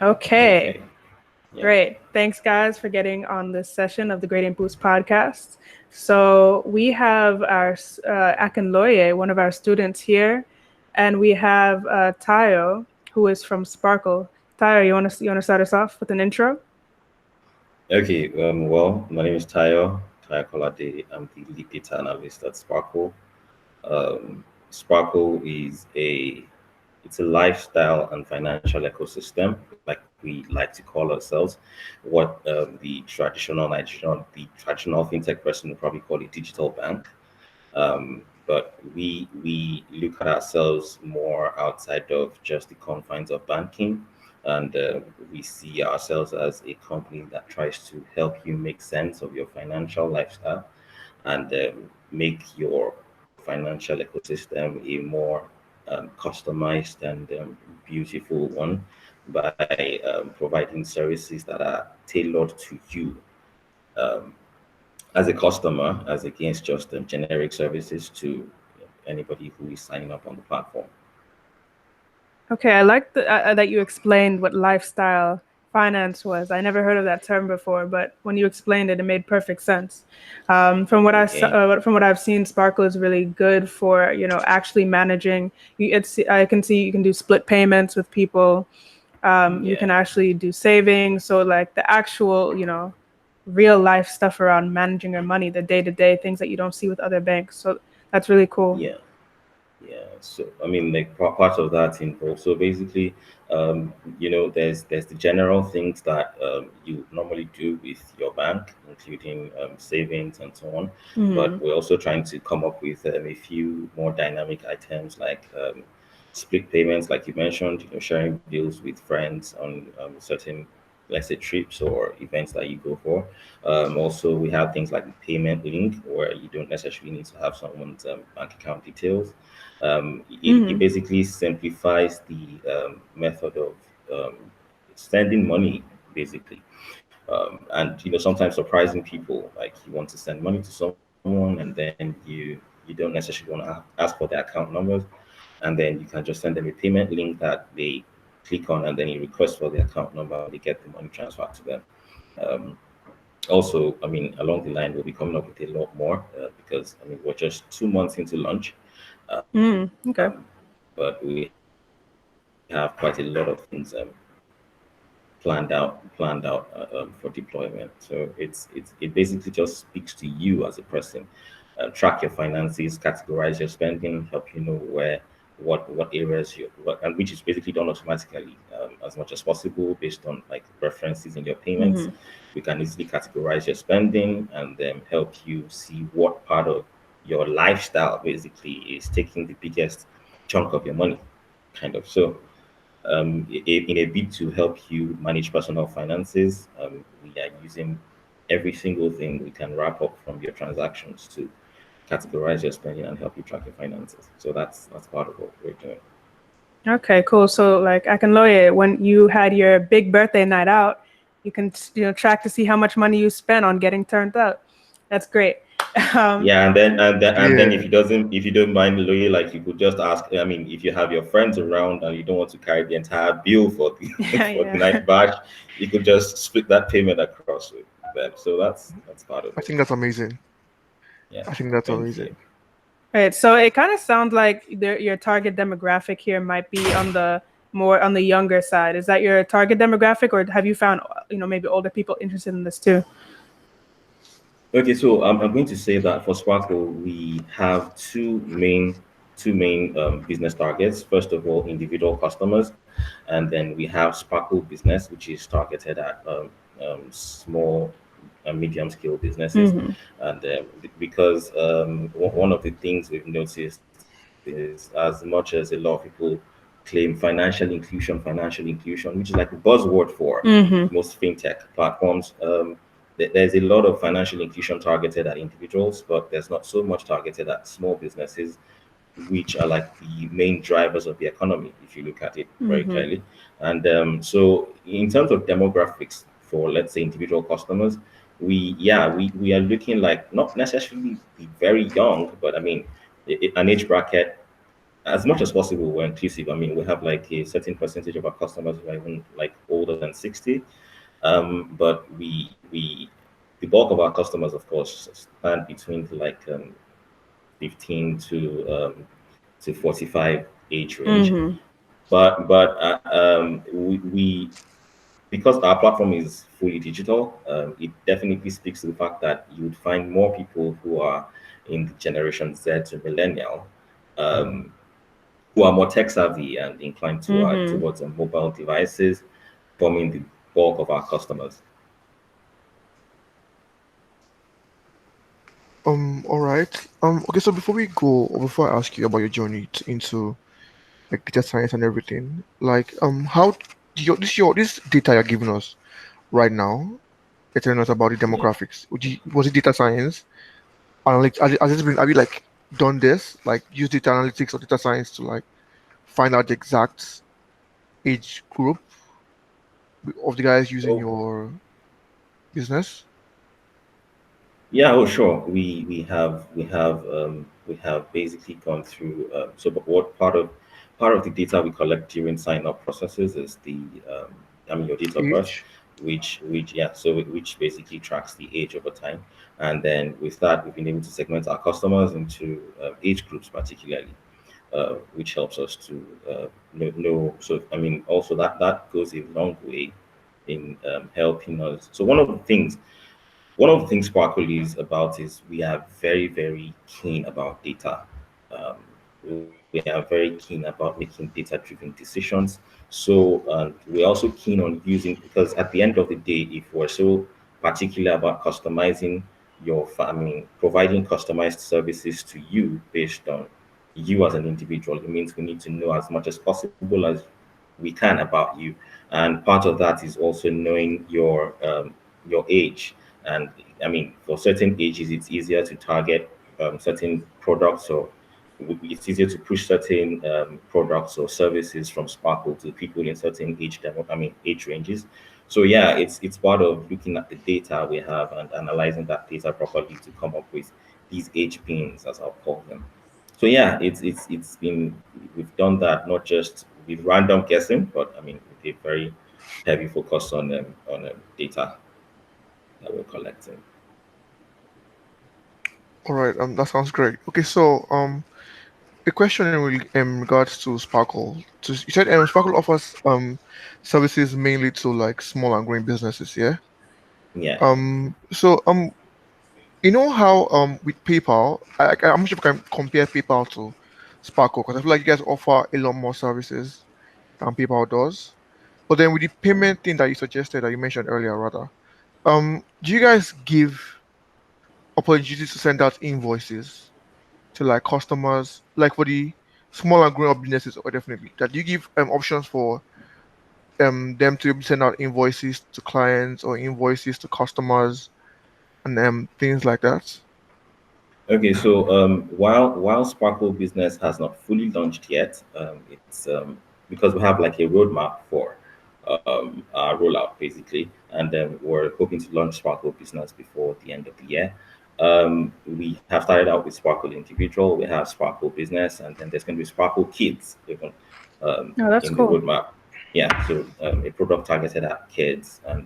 Okay, Okay. Yeah. great. Thanks, guys, for getting on this session of the Gradient Boost podcast. So we have our Akinloye, one of our students here, and we have Tayo, who is from Sparkle. Tayo, you want to start us off with an intro? Okay. Well, my name is Tayo Kolade. I'm the lead data analyst at Sparkle. Sparkle is it's a lifestyle and financial ecosystem, like we like to call ourselves. What the traditional fintech person would probably call a digital bank. But we look at ourselves more outside of just the confines of banking, and we see ourselves as a company that tries to help you make sense of your financial lifestyle and make your financial ecosystem a more customized and beautiful one by providing services that are tailored to you um, as a customer, as against just generic services to anybody who is signing up on the platform. Okay, I like that you explained what lifestyle finance was. I never heard of that term before, but when you explained it, it made perfect sense. Okay. From what I've seen, Sparkle is really good for actually managing. I can see you can do split payments with people. You Yeah. can actually do savings. So like the actual real life stuff around managing your money, the day to day things that you don't see with other banks. So that's really cool. Yeah. Yeah, so I mean, like part of that involves. So basically, there's the general things that you normally do with your bank, including savings and so on. But Hmm. we're also trying to come up with a few more dynamic items like split payments, like you mentioned. Sharing bills with friends on certain, let's say, trips or events that you go for. Also, we have things like payment link, where you don't necessarily need to have someone's bank account details. It Hmm. basically simplifies the method of sending money, basically. And sometimes surprising people, like you want to send money to someone, and then you don't necessarily want to ask for their account numbers, and then you can just send them a payment link that they click on, and then you request for the account number, and they get the money transferred to them. Um, Also, I mean, along the line, we'll be coming up with a lot more because I mean we're just 2 months into launch, Mm, okay. but we have quite a lot of things planned out for deployment. So it basically just speaks to you as a person. Track your finances, categorize your spending, help you know where what areas and which is basically done automatically as much as possible based on like preferences in your payments. Hmm. We can easily categorize your spending and then help you see what part of your lifestyle basically is taking the biggest chunk of your money, kind of. So in a bid to help you manage personal finances, we are using every single thing we can wrap up from your transactions to categorize your spending and help you track your finances. So that's part of what we're doing. Okay, cool. So like I can lawyer, when you had your big birthday night out, you can track to see how much money you spent on getting turned out. That's great. Um, Yeah, and then Yeah. if you don't mind, Louis, like you could just ask. I mean, if you have your friends around and you don't want to carry the entire bill for the yeah, for the yeah. night bash, you could just split that payment across with them. So that's part of I it. think that's amazing. Yeah, I think that's thank you. amazing. Right. So it kind of sounds like your target demographic here might be on the more on the younger side. Is that your target demographic, or have you found maybe older people interested in this too? Okay, so I'm going to say that for Sparkle, we have two main business targets. First of all, individual customers, and then we have Sparkle Business, which is targeted at small and medium scale businesses. Hmm. And because one of the things we've noticed is, as much as a lot of people claim financial inclusion, which is like a buzzword for Hmm. most fintech platforms. There's a lot of financial inclusion targeted at individuals, but there's not so much targeted at small businesses, which are like the main drivers of the economy, if you look at it very Hmm. clearly. And so, in terms of demographics for, let's say, individual customers, we are looking like not necessarily the very young, but I mean, an age bracket as much as possible, we're inclusive. I mean, we have like a certain percentage of our customers who are even like older than 60. But the bulk of our customers, of course, stand between like 15 to 45 age range. Mm-hmm. But because our platform is fully digital, it definitely speaks to the fact that you would find more people who are in the generation Z to millennial, um, who are more tech savvy and inclined to Mm-hmm. towards mobile devices, forming the bulk of our customers. All right. Okay. So before we go, or before I ask you about your journey into like data science and everything, like how this data you're giving us right now, you're telling us about the Yeah. demographics. Was it data science? Analytics? Have you like done this? Like use data analytics or data science to like find out the exact age group of the guys using Oh, your business? yeah, oh sure. We have basically gone through. So, but what part of the data we collect during sign up processes is the I mean your date of birth, Age. which yeah, so which basically tracks the age over time, and then with that we've been able to segment our customers into age groups particularly, which helps us to know. So I mean also that goes a long way in helping us. So one of the things Sparkle is about is we are very, very keen about data. Um, we are very keen about making data-driven decisions. So we're also keen on using because at the end of the day, if we're so particular about customizing I mean, providing customized services to you based on you as an individual, it means we need to know as much as possible as we can about you. And part of that is also knowing your age. And I mean, for certain ages, it's easier to target certain products, or it's easier to push certain products or services from Sparkle to people in certain age ranges. So yeah, it's part of looking at the data we have and analyzing that data properly to come up with these age pins, as I'll call them. So yeah, it's been we've done that not just with random guessing, but I mean with a very heavy focus on data that we're collecting. All right. That sounds great. Okay. So a question in regards to Sparkle. So you said Sparkle offers services mainly to like small and growing businesses. Yeah. Yeah. So you know how with PayPal, I'm not sure if I can compare PayPal to Sparkle because I feel like you guys offer a lot more services than PayPal does. But then with the payment thing that you suggested that you mentioned earlier, rather, do you guys give opportunities to send out invoices to like customers, like for the small and growing up businesses, or definitely that you give options for them to be able to send out invoices to clients or invoices to customers and things like that? Okay, so while Sparkle Business has not fully launched yet, it's because we have like a roadmap for our rollout basically, and we're hoping to launch Sparkle Business before the end of the year. We have started out with Sparkle Individual, we have Sparkle Business, and then there's going to be Sparkle Kids even Oh, that's in the cool. roadmap. Yeah, so a product targeted at kids, and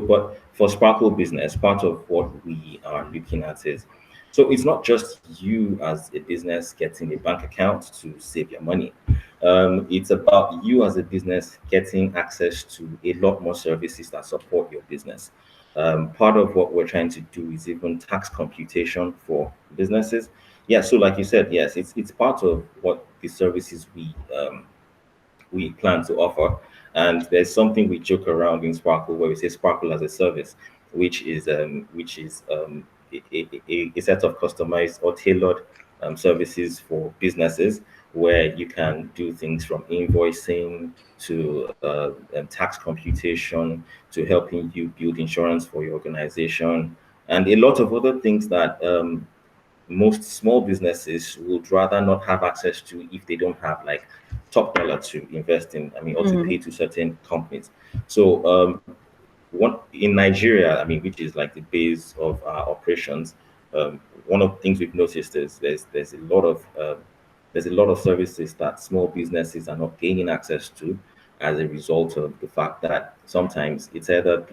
but for Sparkle Business, part of what we are looking at is so it's not just you as a business getting a bank account to save your money. It's about you as a business getting access to a lot more services that support your business. Part of what we're trying to do is even tax computation for businesses. Yeah, so like you said, yes, it's part of what the services we plan to offer. And there's something we joke around in Sparkle where we say Sparkle as a service, which is a set of customized or tailored services for businesses where you can do things from invoicing to tax computation to helping you build insurance for your organization and a lot of other things that most small businesses would rather not have access to if they don't have like top dollar to invest in, I mean, or to Mm-hmm. pay to certain companies. So one in Nigeria, I mean, which is like the base of our operations, one of the things we've noticed is there's a lot of there's a lot of services that small businesses are not gaining access to as a result of the fact that sometimes it's either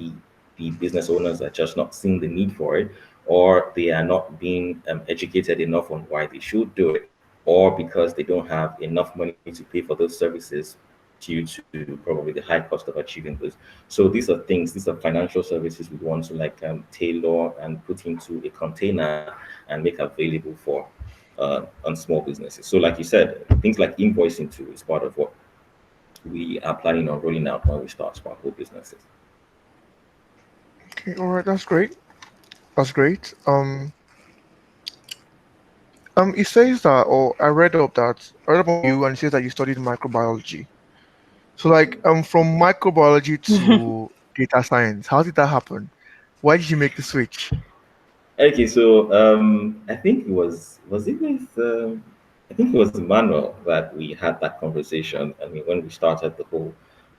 the business owners are just not seeing the need for it, or they are not being educated enough on why they should do it, or because they don't have enough money to pay for those services due to probably the high cost of achieving those. So these are financial services we want to like tailor and put into a container and make available for on small businesses. So, like you said, things like invoicing too is part of what we are planning on rolling out when we start Sparkle businesses. Okay, all right, that's great. That's great. It says that, or I read up on you, and it says that you studied microbiology. So, like, from microbiology to data science, how did that happen? Why did you make the switch? Okay, so I think was it with I think it was Manuel that we had that conversation. I mean, when we started the whole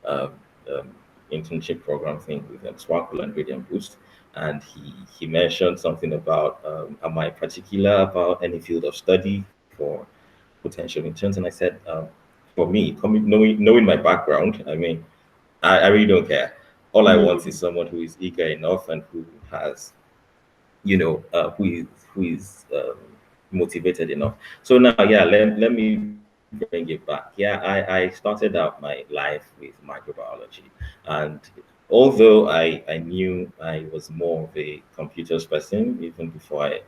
um, um, internship program thing with Sparkle and Gradient Boost, and he mentioned something about am I particular about any field of study for potential interns, and I said for me, coming knowing my background, I mean, I really don't care. All I want is someone who is eager enough and who has who is motivated enough. So now, yeah, let me bring it back. Yeah, I started out my life with microbiology, and although I knew I was more of a computers person even before I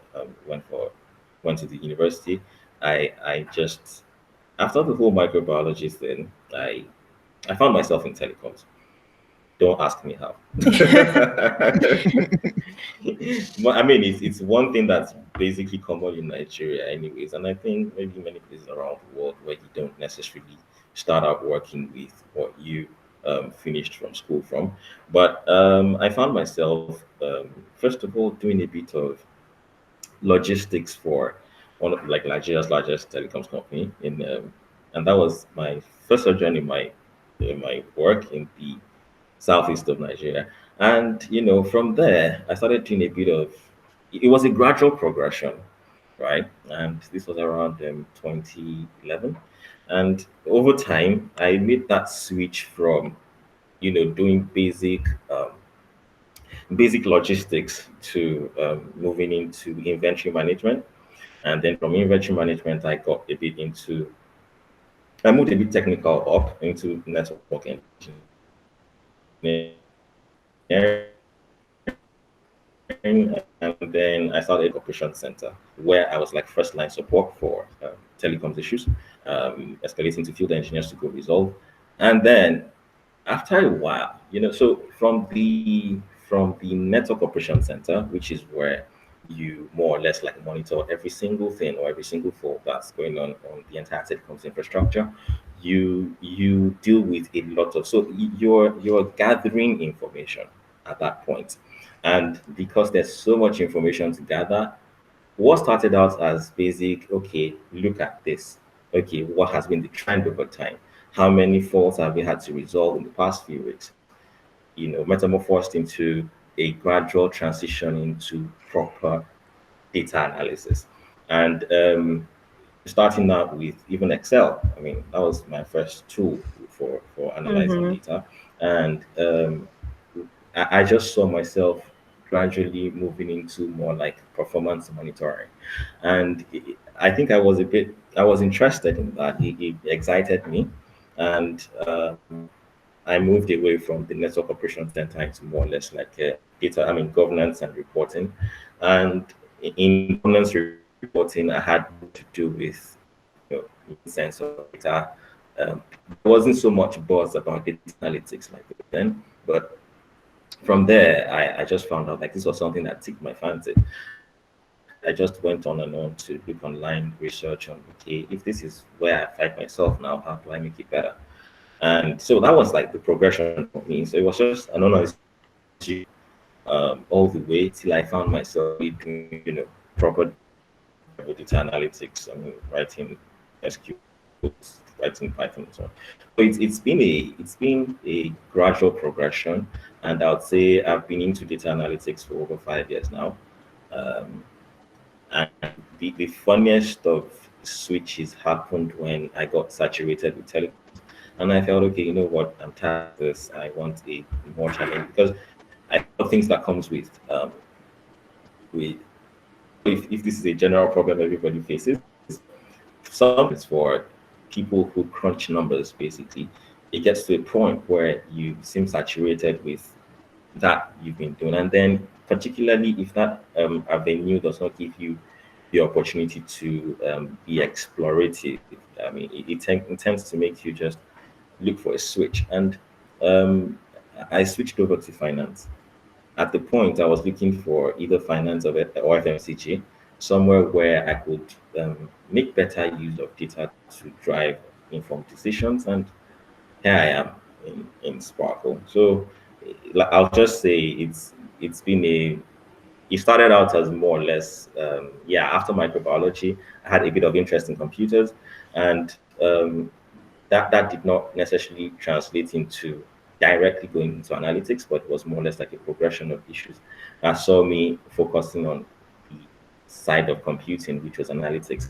went to the university, I just after the whole microbiology thing, I found myself in telecoms. Don't ask me how. But I mean, it's one thing that's basically common in Nigeria, anyways, and I think maybe many places around the world where you don't necessarily start out working with what you finished from school from. But I found myself, first of all, doing a bit of logistics for one of like Nigeria's largest telecoms company and that was my first journey in my work in the southeast of Nigeria. And from there, I started doing a bit of. It was a gradual progression, right? And this was around 2011, and over time, I made that switch from doing basic logistics to moving into inventory management, and then from inventory management, I got a bit into. I moved a bit technical up into network engineering, and then I started operations center where I was like first line support for telecom issues, escalating to field engineers to go resolve. And then after a while, so from the network operation center, which is where you more or less like monitor every single thing or every single fault that's going on the entire telecoms infrastructure, you deal with a lot of you're gathering information at that point, and because there's so much information to gather, what started out as basic, okay, look at this. Okay, what has been the trend over time? How many faults have we had to resolve in the past few weeks? Metamorphosed into a gradual transition into proper data analysis. And starting out with even Excel. I mean, that was my first tool for analyzing data. And I just saw myself gradually moving into more like performance monitoring. And I think I was interested in that. It excited me. And I moved away from the network operations center into more or less like governance and reporting. And in governance reporting, I had more to do with, making sense of data. There wasn't so much buzz about data analytics like then, but from there, I just found out like this was something that ticked my fancy. And I just went on and on to look online, research on, okay, if this is where I find myself now, how do I make it better? And so that was like the progression for me. So it was just an honest journey all the way till I found myself really doing, proper data analytics. I mean, writing SQLs, writing Python, and so on. So it's been a gradual progression, and I would say I've been into data analytics for over 5 years now. Um, and the funniest of switches happened when I got saturated with telecoms, and I felt, okay, you know what, I'm tired of this. I want a more challenge, because I think one of the things that comes with I don't know if this is a general problem everybody faces, but some for people who crunch numbers, basically, it gets to a point where you seem saturated with that you've been doing. And then, particularly if that avenue does not give you the opportunity to be explorative, I mean, it tends to make you just look for a switch. And um, I switched over to finance. At the point, I was looking for either finance or FMCG, somewhere where I could make better use of data to drive informed decisions. And here I am in Sparkle. So I'll just say it's been a it started out as more or less after microbiology. I had a bit of interest in computers, and that did not necessarily translate into directly going into analytics, but it was more or less like a progression of issues that saw me focusing on the side of computing, which was analytics.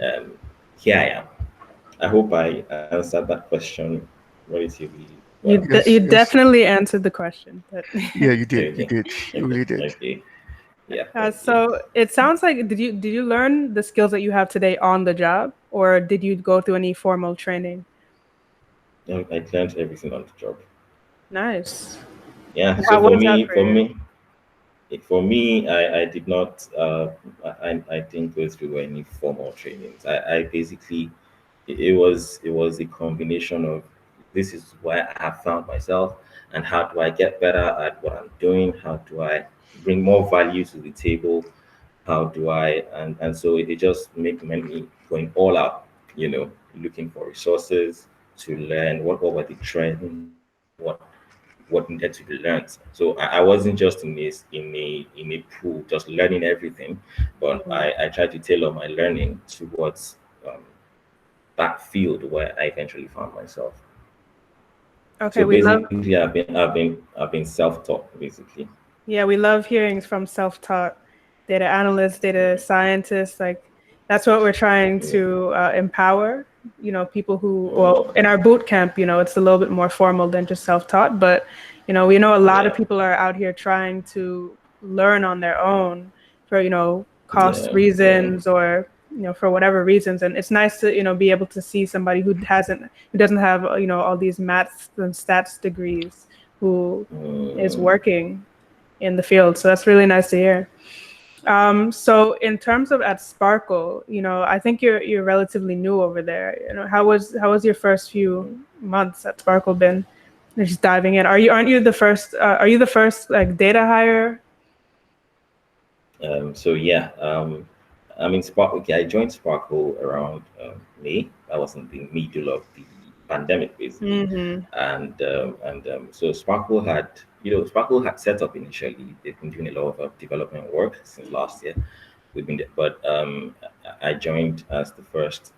And here I am. I hope I answered that question relatively well. Yes, You yes. definitely answered the question. But Yeah, you did. You Okay, did. You okay, really did. okay. Yeah, thank you. so it sounds like did you learn the skills that you have today on the job, or did you go through any formal training? I learned everything on the job. Nice. Yeah. So How was that for you? for me, I did not, I didn't go through any formal trainings. I basically, it was a combination of, this is where I have found myself, and how do I get better at what I'm doing? How do I bring more value to the table? How do I, and so it just made me going all out, looking for resources to learn what were the trends, what needed to be learned. So I wasn't just in a pool just learning everything, but Mhm. I tried to tailor my learning towards um, that field where I eventually found myself. Okay, So we love basically, I've been self-taught basically. yeah, we love hearing from self-taught data analysts, data scientists. Like that's what we're trying Yeah. to empower. People who, well, in our boot camp, it's a little bit more formal than just self-taught, but we know a lot of Yeah. people are out here trying to learn on their own for cost Yeah. Yeah. reasons or for whatever reasons, and it's nice to be able to see somebody who doesn't have all these maths and stats degrees who is Mm, working in the field. So that's really nice to hear. So in terms of at Sparkle, I think you're relatively new over there. How was your first few months at Sparkle been? Just diving in. Aren't you the first? Are you the first like data hire? so yeah, I mean, Sparkle. Okay, I joined Sparkle around May. I was in the middle of the pandemic, basically, Mm-hmm. and so Sparkle had set up initially. They've been doing a lot of development work since last year. But I joined as the first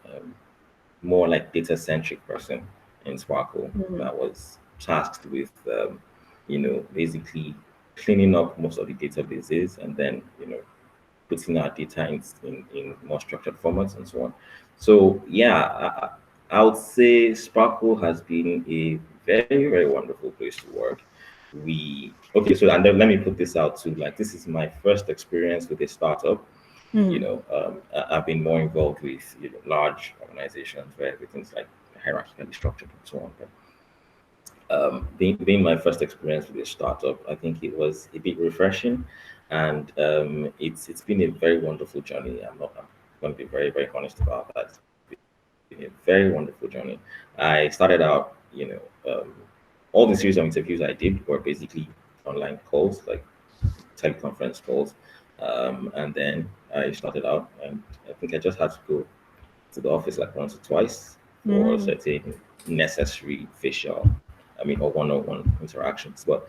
more like data centric person in Sparkle Mm-hmm. that was tasked with, basically cleaning up most of the databases, and then, putting our data in more structured formats and so on. So yeah, I would say Sparkle has been a very, very wonderful place to work. So and then let me put this out too. Like, this is my first experience with a startup. I've been more involved with large organizations where everything's like hierarchically structured and so on. But being my first experience with a startup, I think it was a bit refreshing, and it's been a very wonderful journey. I'm going to be very, very honest about that. It's been a very wonderful journey. I started out, all the series of interviews I did were basically online calls, like teleconference calls, and then I started out, and I think I just had to go to the office like once or twice for Mm-hmm. certain necessary or one-on-one interactions. But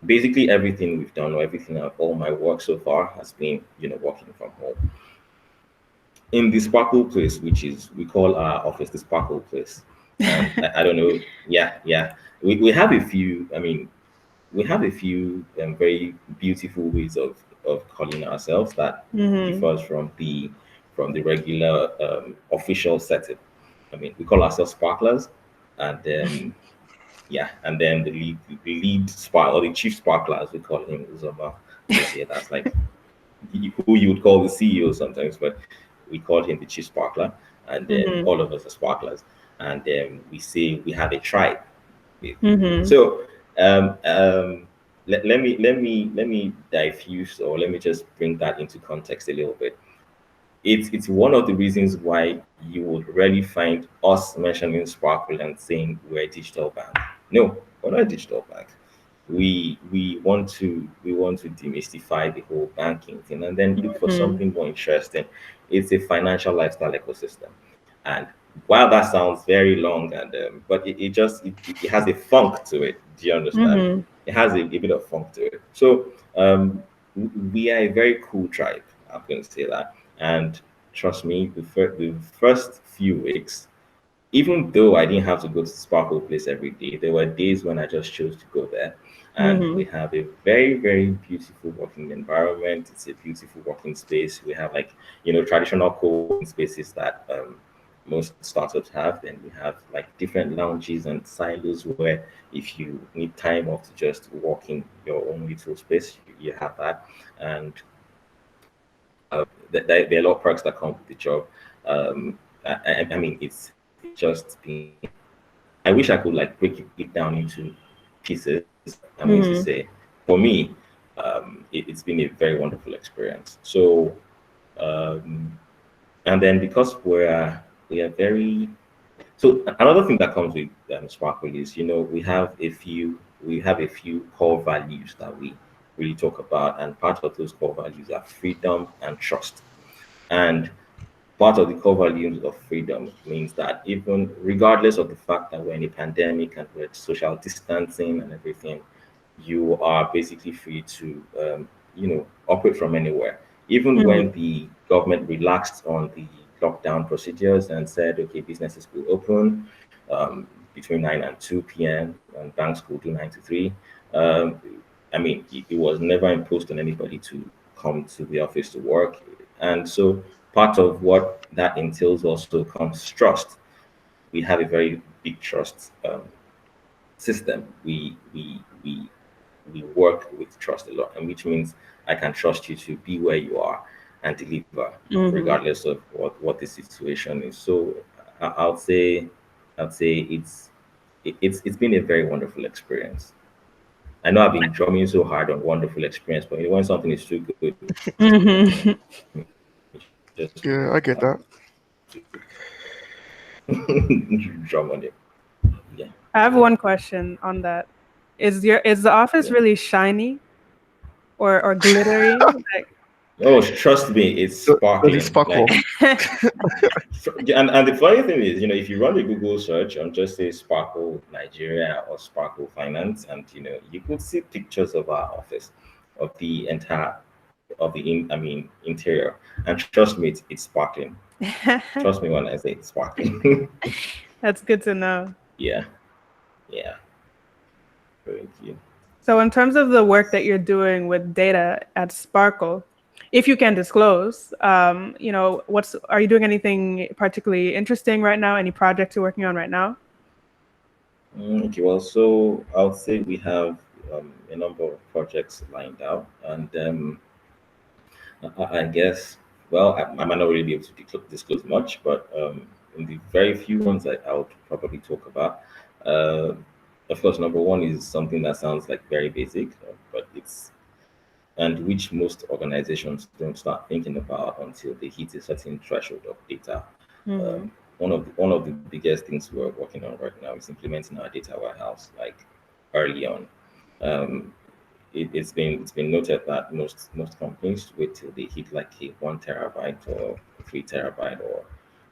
basically, everything we've done, or all my work so far has been, working from home. In the Sparkle place, which is, we call our office the Sparkle place. And I don't know, yeah, yeah. We have a few, we have a few very beautiful ways of calling ourselves that Mm-hmm. differs from the from the regular official setting. I mean, we call ourselves sparklers, and then yeah, and then the lead spark or the chief sparkler, as we call him, Uzoma. Yeah, that's like who you would call the CEO sometimes, but we call him the chief sparkler, and then Mm-hmm. all of us are sparklers, and then we say we have a tribe. Mm-hmm. So let me diffuse, or let me just bring that into context a little bit. It's one of the reasons why you would rarely find us mentioning Sparkle and saying we're a digital bank. No, we're not a digital bank. We want to demystify the whole banking thing and then look for Mm-hmm. something more interesting. It's a financial lifestyle ecosystem, and while that sounds very long and but it has a funk to it. Do you understand? Mm-hmm. It has a bit of funk to it. So um, we are a very cool tribe. I'm going to say that. And trust me, the first few weeks, even though I didn't have to go to Sparkle Place every day, there were days when I just chose to go there. And we Mm-hmm. have a very, very beautiful working environment. It's a beautiful working space. We have like, traditional co-working spaces that most startups have. Then we have like different lounges and silos where if you need time off to just walk in your own little space, you have that. And there are a lot of perks that come with the job. I mean, it's just been. I wish I could like break it down into pieces. I'm going to Mm-hmm. say, for me, it's been a very wonderful experience. So, um, and then because we are very so another thing that comes with Sparkle is, we have a few core values that we really talk about, and part of those core values are freedom and trust. And part of the core values of freedom means that even regardless of the fact that we're in a pandemic and we're social distancing and everything, you are basically free to operate from anywhere. Even Mm-hmm. when the government relaxed on the lockdown procedures and said, okay, businesses will open between 9 and 2 p.m. and banks will do 9 to 3. Um, I mean, it was never imposed on anybody to come to the office to work. And so part of what that entails also comes trust. We have a very big trust system. We work with trust a lot, and which means I can trust you to be where you are and deliver, Mm-hmm. regardless of what the situation is. So I'd say it's been a very wonderful experience. I know I've been drumming so hard on wonderful experience, but when something is too good, Mm-hmm. you just Yeah, I get that. drum on it. Yeah, I have yeah, one question on that. Is the office yeah. really shiny or glittery? Like, Oh, trust me, it's Does it sparkling. sparkle? Like, and the funny thing is, if you run a Google search and just say Sparkle Nigeria or Sparkle Finance, and you could see pictures of our office, of the entire, of the interior. And trust me, it's sparkling. Trust me when I say it's sparkling. that's good to know. Yeah, yeah. Thank you. So, in terms of the work that you're doing with data at Sparkle, if you can disclose, what's are you doing anything particularly interesting right now? Any projects you're working on right now? Okay, well, so I would say we have a number of projects lined out, and I guess, well, I might not really be able to disclose much, but in the very few ones I would probably talk about, uh, of course, number one is something that sounds like very basic, but and which most organizations don't start thinking about until they hit a certain threshold of data. Mm-hmm. One of the biggest things we're working on right now is implementing our data warehouse, like early on. Um, it's been noted that most companies wait till they hit like a 1 terabyte or 3 terabyte or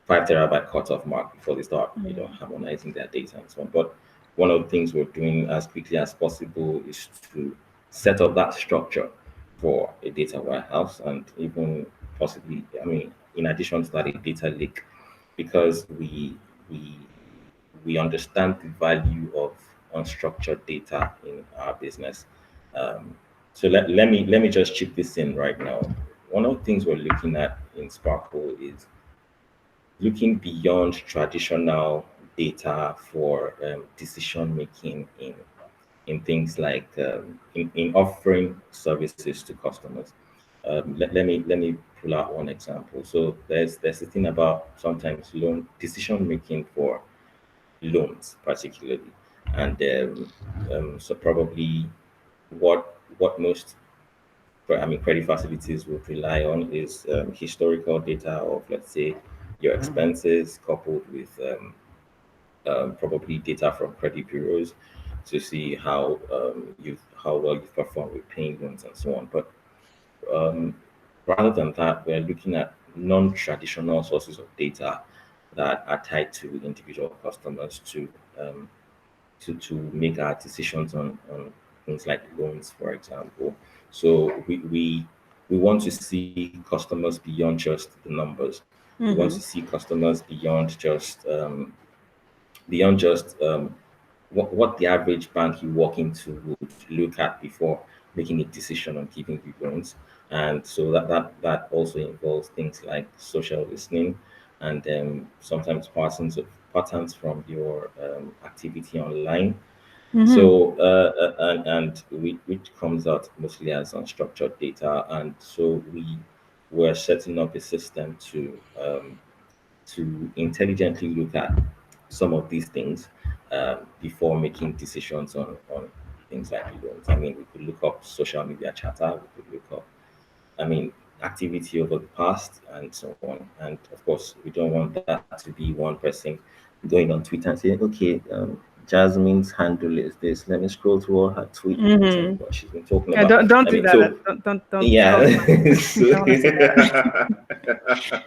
5 terabyte cutoff mark before they start harmonizing their data and so on. But one of the things we're doing as quickly as possible is to set up that structure for a data warehouse, and even possibly, I mean, in addition to that, a data lake, because we we understand the value of unstructured data in our business. Um, so let me just chip this in right now. One of the things we're looking at in Sparkle is looking beyond traditional data for decision making in things like in offering services to customers. Let me pull out one example. So there's a thing about sometimes loan decision making for loans, particularly, and so probably what most credit facilities would rely on is historical data of, let's say, your expenses coupled with probably data from credit bureaus to see how well you've performed with paying loans and so on. But um, rather than that, we're looking at non-traditional sources of data that are tied to individual customers um, to make our decisions on things like loans, for example. So we want to see customers beyond just the numbers. We want to Mm-hmm. see customers beyond just what the average bank you walk into would look at before making a decision on giving you loans. And so that also involves things like social listening and sometimes patterns from your activity online. Mm-hmm. So which comes out mostly as unstructured data, and so we were setting up a system to intelligently look at some of these things before making decisions on things like loans. I mean, we could look up social media chatter, we could look up, I mean, activity over the past and so on. And of course, we don't want that to be one person going on Twitter and saying, okay, Jasmine's handle is this. Let me scroll through all her tweets and what Mm-hmm. she's been talking about. Yeah, I don't mean, do so that. Don't yeah. stalk my. So, Don't want to see that.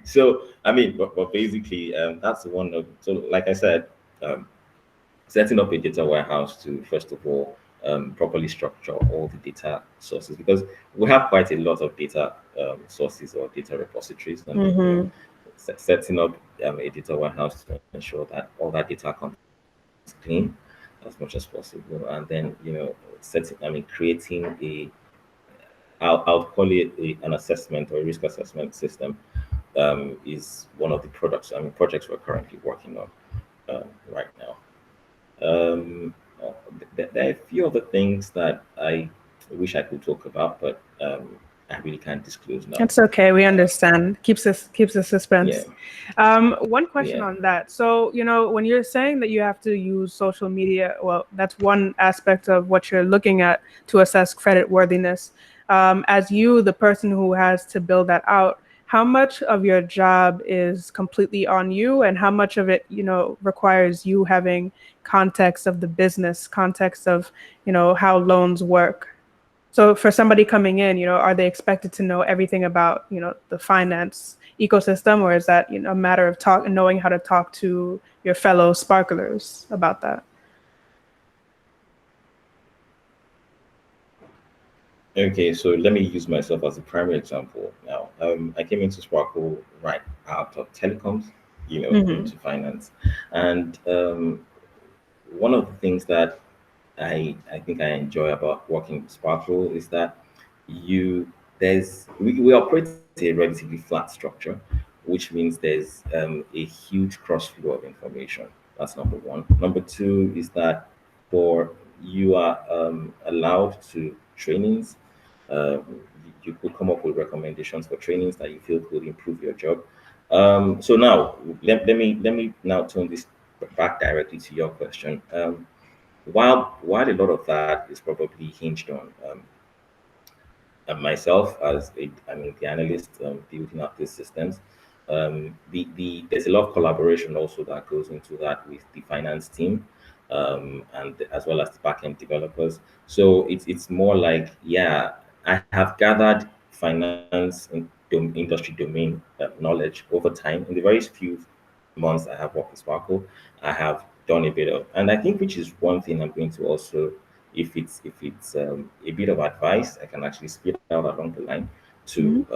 so I mean, but basically, that's one of, so like I said, um, setting up a data warehouse to first of all properly structure all the data sources, because we have quite a lot of data sources or data repositories, and then Mm-hmm. setting up a data warehouse to ensure that all that data content is clean as much as possible, and then setting, I mean, creating a, I'll call it an assessment or a risk assessment system is one of the projects we're currently working on right now. Um, there are a few other things that I wish I could talk about, but I really can't disclose now. It's okay. We Uh, understand. Keeps the yeah, suspense. One question yeah. on that. So, when you're saying that you have to use social media, well, that's one aspect of what you're looking at to assess credit worthiness. As you, the person who has to build that out, how much of your job is completely on you, and how much of it, requires you having context of the business, context of, how loans work? So for somebody coming in, are they expected to know everything about, the finance ecosystem, or is that, a matter of knowing how to talk to your fellow sparklers about that? Okay, so let me use myself as a primary example now. I came into Sparkle right out of telecoms, Mm-hmm. into finance, and one of the things that I think I enjoy about working with Sparkle is that you we operate a relatively flat structure, which means there's a huge cross flow of information. That's number one. Number two is that for you are allowed to trainings. You could come up with recommendations for trainings that you feel could improve your job. So now let me now turn this back directly to your question. While a lot of that is probably hinged on and myself as the analyst building up these systems. There's a lot of collaboration also that goes into that with the finance team, and as well as the backend developers. So it's more like, yeah, I have gathered finance industry domain knowledge over time in the very few months I have worked with Sparkle. I have done a bit of, and I think which is one thing I'm going to also, if it's a bit of advice I can actually spit out along the line to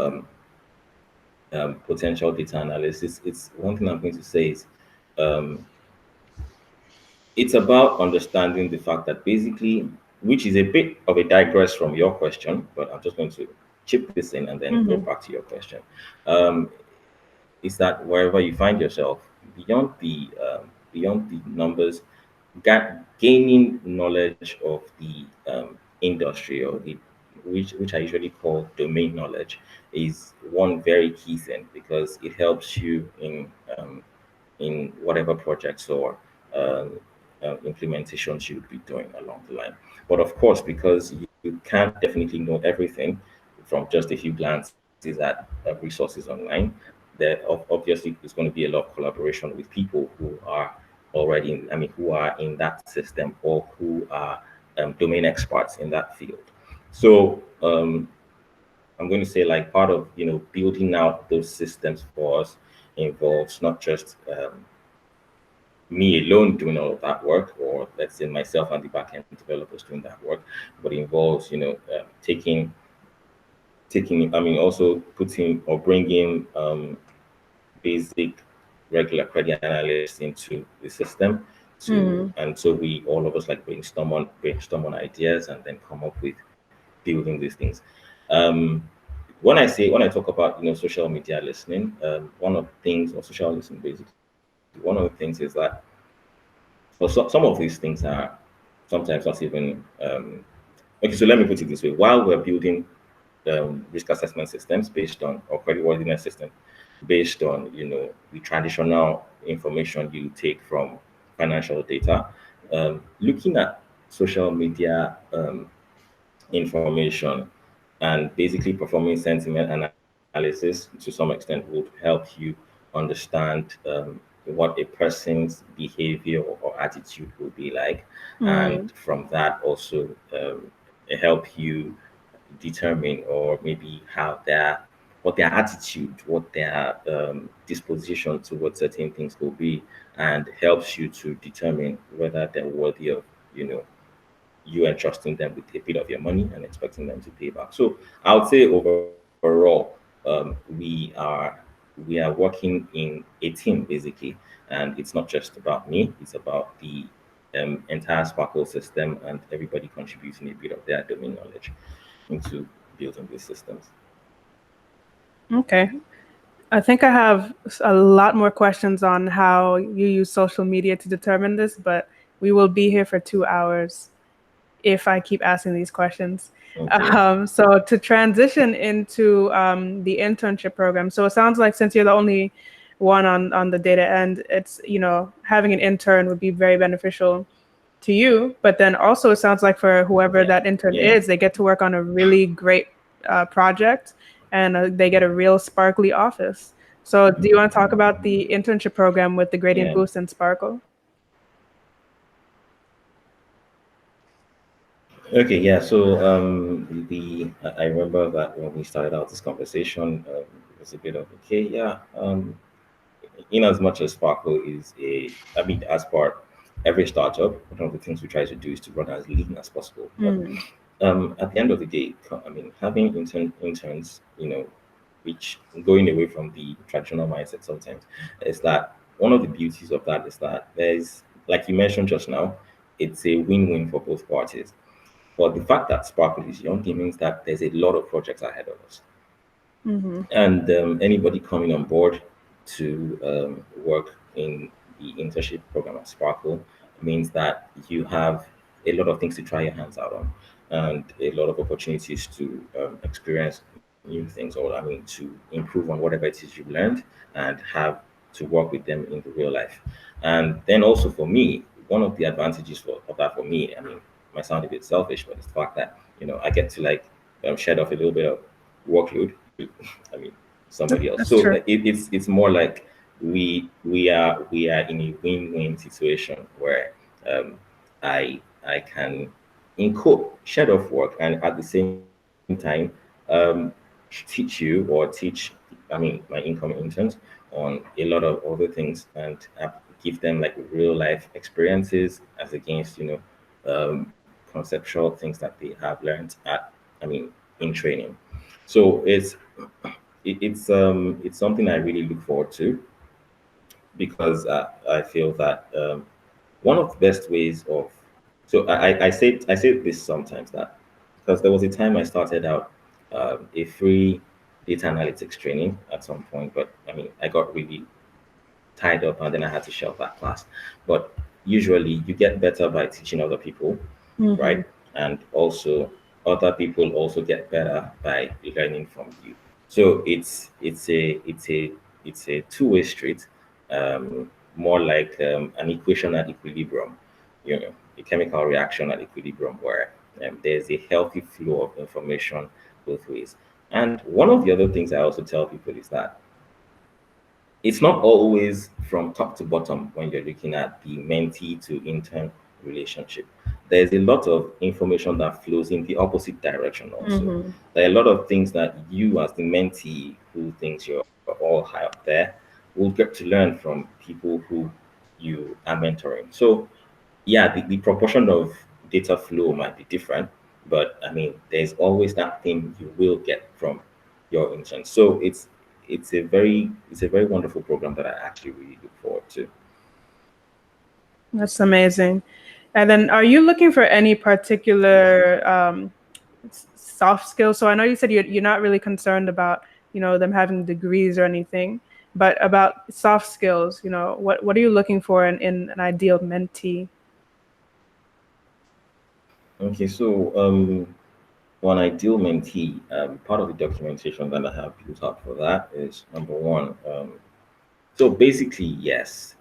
Mm-hmm. potential data analysis. It's one thing I'm going to say is um, it's about understanding the fact that basically, which is a bit of a digress from your question, but I'm just going to chip this in and then go Mm-hmm. back to your question. Um, is that wherever you find yourself, beyond the numbers, gaining knowledge of the industry, or the which I usually call domain knowledge, is one very key thing, because it helps you in whatever projects or um, implementations you'll be doing along the line. But of course, because you can't definitely know everything from just a few glances at resources online, there obviously is going to be a lot of collaboration with people who are already who are in that system, or who are domain experts in that field. So I'm going to say, like, part of building out those systems for us involves not just me alone doing all of that work, or let's say myself and the backend developers doing that work, but it involves also putting or bringing basic regular credit analysts into the system, Mm-hmm. and so we all of us like brainstorm on ideas and then come up with building these things. Um, when I talk about social media listening, one of the things, or social listening basically, one of the things is that, some of these things are sometimes not even okay. So let me put it this way: while we're building risk assessment systems based on, or creditworthiness system based on the traditional information you take from financial data, looking at social media information and basically performing sentiment analysis to some extent would help you understand what a person's behavior or attitude will be like, and Mm-hmm. from that also help you determine, or maybe how what their attitude, what their disposition towards certain things will be, and helps you to determine whether they're worthy of you know you entrusting them with a bit of your money and expecting them to pay back. So I would say overall, we are working in a team basically, and it's not just about me; it's about the entire Sparkle system, and everybody contributing a bit of their domain knowledge into building these systems. Okay. I think I have a lot more questions on how you use social media to determine this, but we will be here for 2 hours if I keep asking these questions. Okay. So to transition into the internship program, so it sounds like since you're the only one on the data end, it's, having an intern would be very beneficial to you. But then also it sounds like for whoever Yeah. that intern Yeah. is, they get to work on a really great project, and they get a real sparkly office. So do you want to talk about the internship program with the Gradient Yeah. Boost and Sparkle? Okay, yeah. So I remember that when we started out this conversation, it was a bit of okay, yeah. In as much as Sparkle is as part every startup, one of the things we try to do is to run as lean as possible. But Mm-hmm. at the end of the day, having interns, which going away from the traditional mindset sometimes, is that one of the beauties of that is that there's, like you mentioned just now, it's a win-win for both parties. But the fact that Sparkle is young, it means that there's a lot of projects ahead of us. Mm-hmm. And anybody coming on board to work in the internship program at Sparkle means that you have a lot of things to try your hands out on, and a lot of opportunities to experience new things, or to improve on whatever it is you've learned, and have to work with them in the real life. And then also for me, one of the advantages of that for me, might sound a bit selfish, but it's the fact that I get to like shed off a little bit of workload to somebody else. That's So true. it's more like we are in a win-win situation where I can, in quote, shed off work, and at the same time teach you, or teach my incoming interns on a lot of other things, and give them like real life experiences as against conceptual things that they have learned at in training. So it's something I really look forward to, because I feel that one of the best ways of, so I say this sometimes, that because there was a time I started out a free data analytics training at some point, but I mean, I got really tied up and then I had to shelve that class. But usually you get better by teaching other people, Mm-hmm. right? And also other people also get better by learning from you. So it's a two-way street, more like an equation at equilibrium, a chemical reaction at equilibrium where there's a healthy flow of information both ways. And one of the other things I also tell people is that it's not always from top to bottom when you're looking at the mentee to intern relationship. There's a lot of information that flows in the opposite direction also. Mm-hmm. There are a lot of things that you as the mentee who thinks you're all high up there will get to learn from people who you are mentoring. So yeah, the proportion of data flow might be different, but I mean, there's always that thing you will get from your intern. So it's a very wonderful program that I actually really look forward to. That's amazing. And then, are you looking for any particular soft skills? So I know you said you're not really concerned about, them having degrees or anything, but about soft skills, what are you looking for in an ideal mentee? Okay, so one ideal mentee, part of the documentation that I have built up for that is number one. So basically, yes,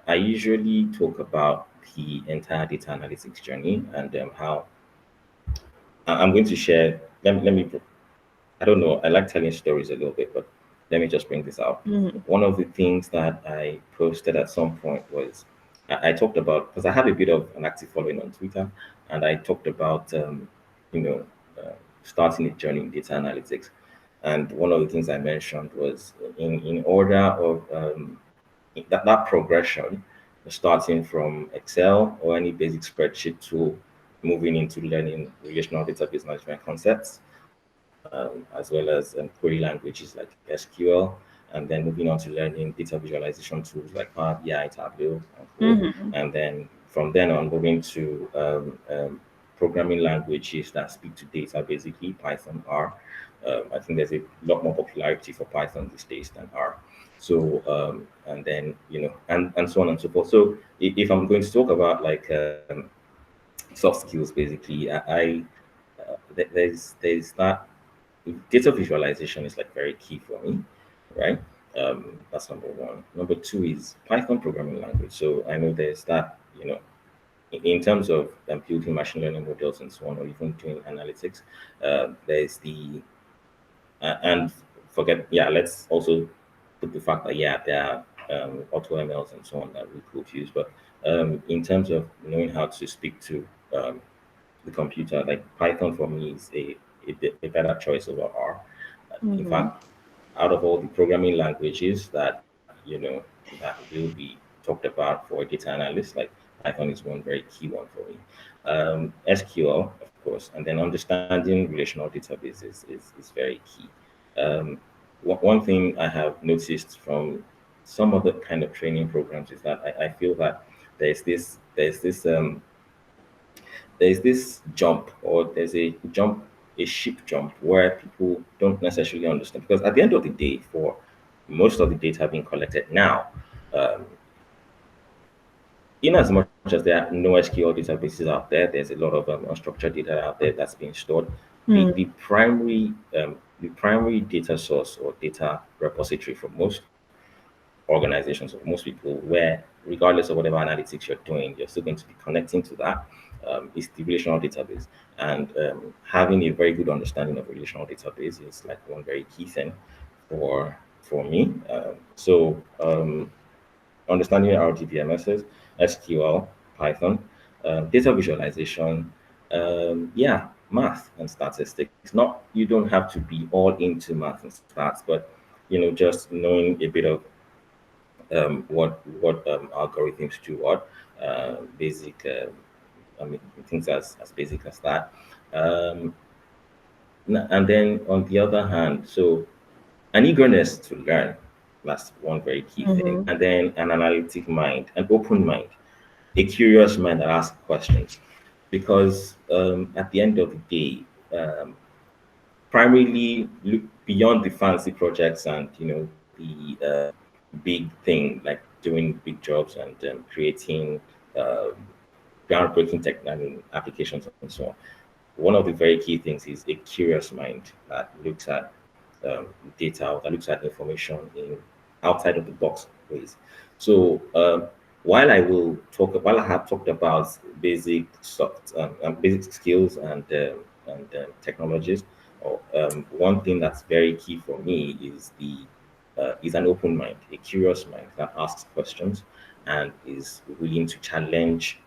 I usually talk about the entire data analytics journey and how I'm going to share. Let me I don't know. I like telling stories a little bit, but let me just bring this out. Mm-hmm. One of the things that I posted at some point was I talked about because I have a bit of an active following on Twitter, and I talked about you know starting a journey in data analytics. And one of the things I mentioned was in order of that progression, starting from Excel or any basic spreadsheet tool, moving into learning relational database management concepts, as well as query languages like SQL, and then moving on to learning data visualization tools like Power BI, Tableau, and Co. Mm-hmm. And then from then on, moving to programming languages that speak to data, basically Python, R. I think there's a lot more popularity for Python these days than R. So and then and so on and so forth. So if I'm going to talk about like soft skills, basically, there's that data visualization is like very key for me, right? That's number one. Number two is Python programming language. So I know there's that, in terms of building machine learning models and so on, or even doing analytics, there's the and forget, yeah, let's also put the fact that yeah, there are auto MLs and so on that we could use, but in terms of knowing how to speak to the computer, like Python for me is a better choice over R. In Mm-hmm. fact, out of all the programming languages that that will be talked about for a data analyst, like Python is one very key one for me. SQL, of course, and then understanding relational databases is very key. Um, one thing I have noticed from some of the kind of training programs is that I feel that there's this jump, or there's a jump, a ship jump, where people don't necessarily understand, because at the end of the day, for most of the data being collected now, um, in as much as there are no SQL databases out there, there's a lot of unstructured data out there that's being stored. the Mm-hmm. the primary the primary data source or data repository for most organizations or most people, where regardless of whatever analytics you're doing, you're still going to be connecting to that, is the relational database. And having a very good understanding of relational database is like one very key thing for me. So understanding RDBMSs, SQL, Python, data visualization, yeah, math and statistics. Not, you don't have to be all into math and stats, but just knowing a bit of what algorithms do what, basic. I mean, things as basic as that. Um, and then on the other hand, so an eagerness to learn. That's one very key thing. Mm-hmm. And then an analytic mind, an open mind, a curious mind that asks questions. Because at the end of the day, primarily look beyond the fancy projects and the big thing like doing big jobs and creating uh, groundbreaking applications and so on. One of the very key things is a curious mind that looks at data, that looks at information in outside of the box ways. So while I have talked about basic basic skills and technologies, one thing that's very key for me is an open mind, a curious mind that asks questions and is willing to challenge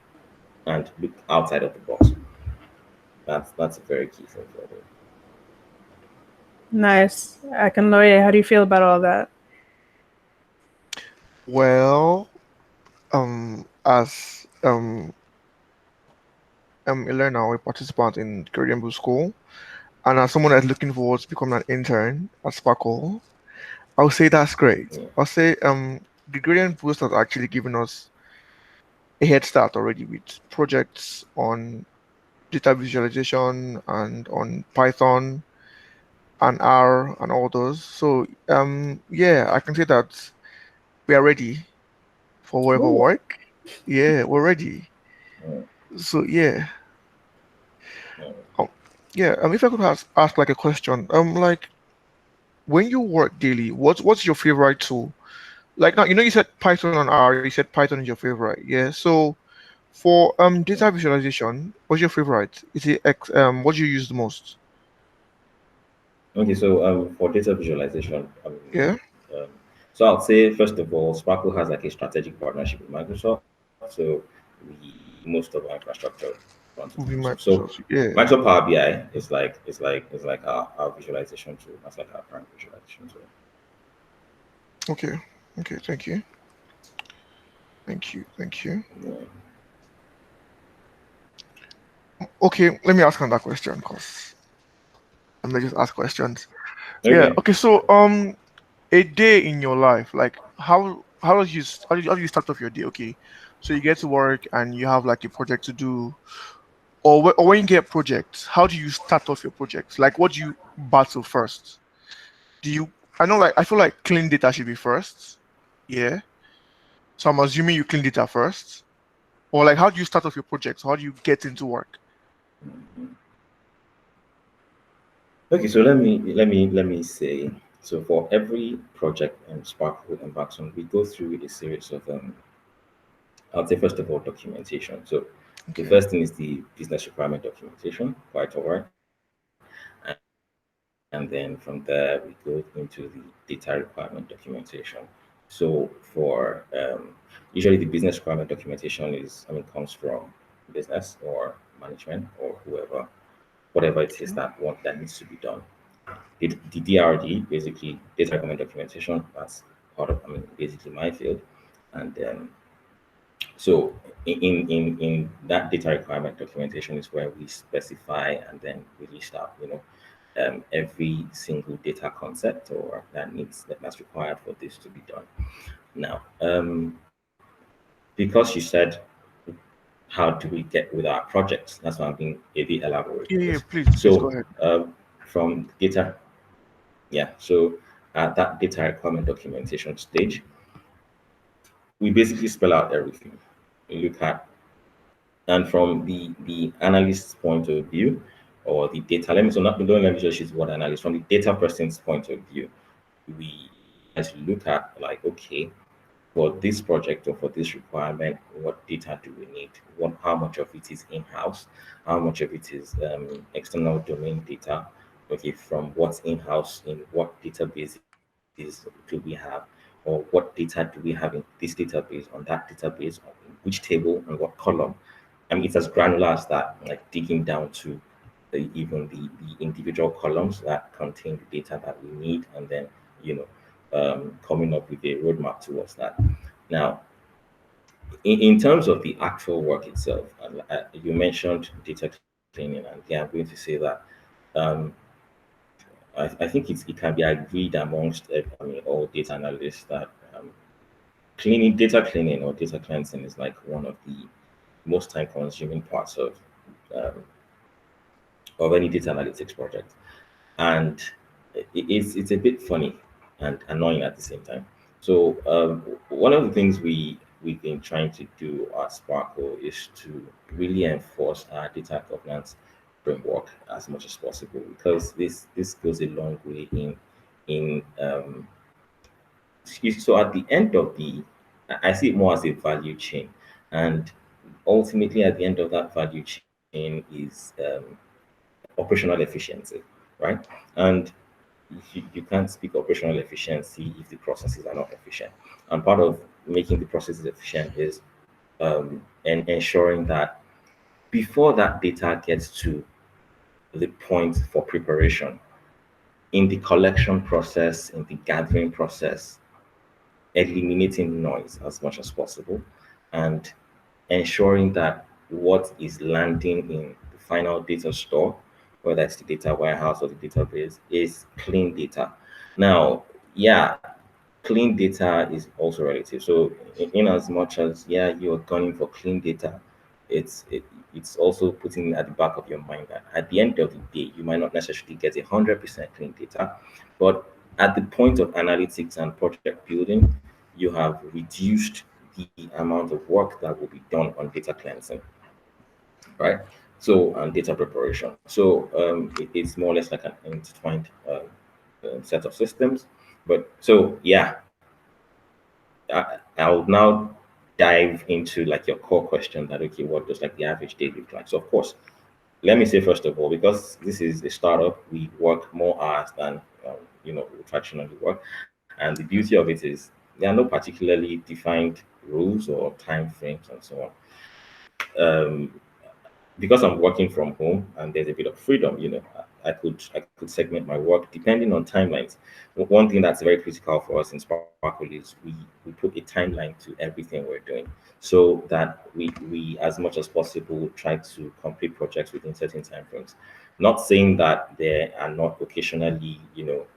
and look outside of the box. That's a very key thing for me. Nice. Akinloye, how do you feel about all that? Well, as a learner or a participant in Korean Blue School, and as someone that's looking forward to becoming an intern at Sparkle, I'll say that's great. Yeah. I'll say the Gradient Boost has actually given us a head start already with projects on data visualization and on Python and R and all those. So yeah, I can say that we are ready for whatever Oh, work. Yeah, we're ready. yeah, So yeah. yeah. Um, yeah, if I could ask like a question, like when you work daily, what's your favorite tool? Like now, you said Python and R, you said Python is your favorite, yeah. So for data visualization, what's your favorite? Is it what do you use the most? Okay, so for data visualization, Yeah, um, so I'll say first of all, Sparkle has like a strategic partnership with Microsoft. So most of our infrastructure runs on will be Microsoft. So Microsoft. Yeah. Microsoft Power BI is like our visualization tool. That's like our prime visualization tool. Okay. Okay. Thank you. Thank you. Thank you. Yeah. Okay. Let me ask another question, cause let me just ask questions. Yeah. Okay. Okay. So a day in your life, like how do you start off your day? Okay. So you get to work and you have like a project to do, or when you get projects, how do you start off your projects? Like, what do you battle first? Do you? I know, like, I feel like clean data should be first. Yeah. So I'm assuming you clean data first, or like, how do you start off your projects? How do you get into work? Okay, so let me say, so for every project Sparkle embarks on, we go through a series of I'll say first of all documentation. So the Okay. first thing is the business requirement documentation, quite all right. And then from there we go into the data requirement documentation. So for usually the business requirement documentation comes from business or management or whatever it is Okay. that needs to be done. The DRD, basically data requirement documentation, that's part of basically my field. And so in that data requirement documentation is where we specify and then we list out, every single data concept or that's required for this to be done. Now, because you said how do we get with our projects, that's why I'm being a bit elaborate Yeah. on Yeah. this. Please go So ahead. from data, yeah. So at that data requirement documentation stage, we basically spell out everything. We look at, and from the analyst's point of view, or the data. Don't let me just use what analyst. From the data person's point of view, we as look at like, okay, for this project or for this requirement, what data do we need? How much of it is in-house? How much of it is external domain data? Okay, from what's in-house, in what databases do we have, or what data do we have in this database, on that database, or in which table and what column? It's as granular as that, like digging down to even the individual columns that contain the data that we need, and then you know coming up with a roadmap towards that. Now, in terms of the actual work itself, you mentioned data cleaning, and yeah, I'm going to say that um, I think it can be agreed amongst all data analysts that data cleaning or data cleansing is like one of the most time consuming parts um, of any data analytics project. and it's a bit funny and annoying at the same time. So one of the things we've been trying to do at Sparkle is to really enforce our data governance framework as much as possible, because this goes a long way in so at the end of I see it more as a value chain, and ultimately at the end of that value chain is operational efficiency, right? And you can't speak operational efficiency if the processes are not efficient. And part of making the processes efficient is and ensuring that before that data gets to the point for preparation, in the collection process, in the gathering process, eliminating noise as much as possible, and ensuring that what is landing in the final data store, whether it's the data warehouse or the database, is clean data. Now, yeah, clean data is also relative. So, in as much as you're gunning for clean data, it's it, it's also putting at the back of your mind that at the end of the day, you might not necessarily get 100% clean data, but at the point of analytics and project building, you have reduced the amount of work that will be done on data cleansing, right? So, and data preparation. So, it's more or less like an intertwined set of systems. But so, yeah, I'll now dive into like your core question that okay, what does like the average day look like? So, of course, let me say first of all, because this is a startup, we work more hours than we traditionally work, and the beauty of it is there are no particularly defined rules or time frames and so on. Because I'm working from home and there's a bit of freedom, I could segment my work depending on timelines. One thing that's very critical for us in Sparkle is we put a timeline to everything we're doing, so that we as much as possible try to complete projects within certain time frames. Not saying that there are not occasionally,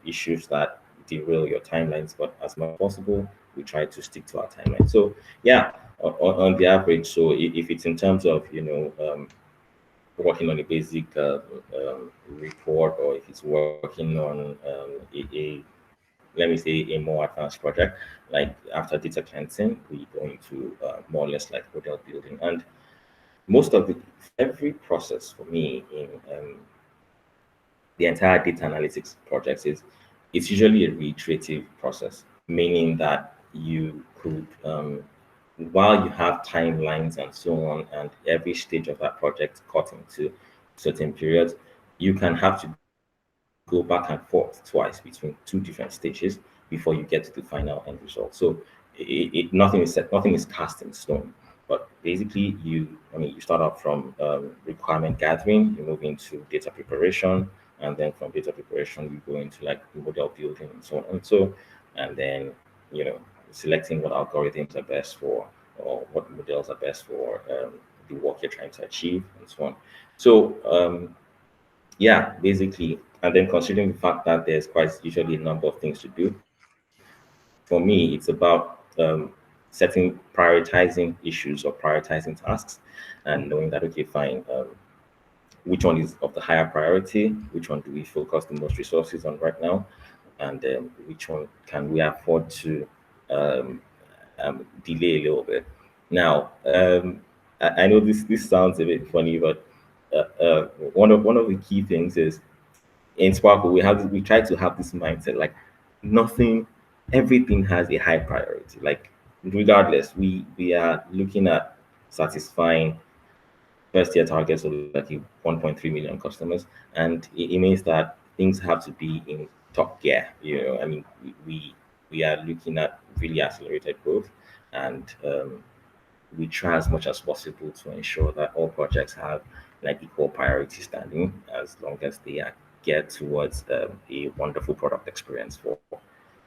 issues that derail your timelines, but as much as possible, we try to stick to our timeline. So yeah, on the average, so if it's in terms of working on a basic report, or if it's working on let me say a more advanced project, like after data cleansing, we go into more or less like model building. And most of the every process for me in the entire data analytics project is it's usually a reiterative process, meaning that you could while you have timelines and so on, and every stage of that project cut into certain periods, you can have to go back and forth twice between two different stages before you get to the final end result. So nothing is set, nothing is cast in stone. But basically, you start out from requirement gathering, you move into data preparation, and then from data preparation, you go into like model building and so on and so, and then you know selecting what algorithms are best for, or what models are best for the work you're trying to achieve, and so on. So yeah, basically, and then considering the fact that there's quite usually a number of things to do, for me, it's about setting, prioritizing issues or prioritizing tasks, and knowing that okay, fine, which one is of the higher priority, which one do we focus the most resources on right now, and which one can we afford to um, delay a little bit. Now, I know this sounds a bit funny, but one of the key things is in Sparkle we try to have this mindset like nothing, everything has a high priority. Like regardless, we are looking at satisfying first year targets of like 1.3 million customers, and it means that things have to be in top gear. I mean, we are looking at really accelerated growth, and we try as much as possible to ensure that all projects have like equal priority standing, as long as they are geared towards a wonderful product experience for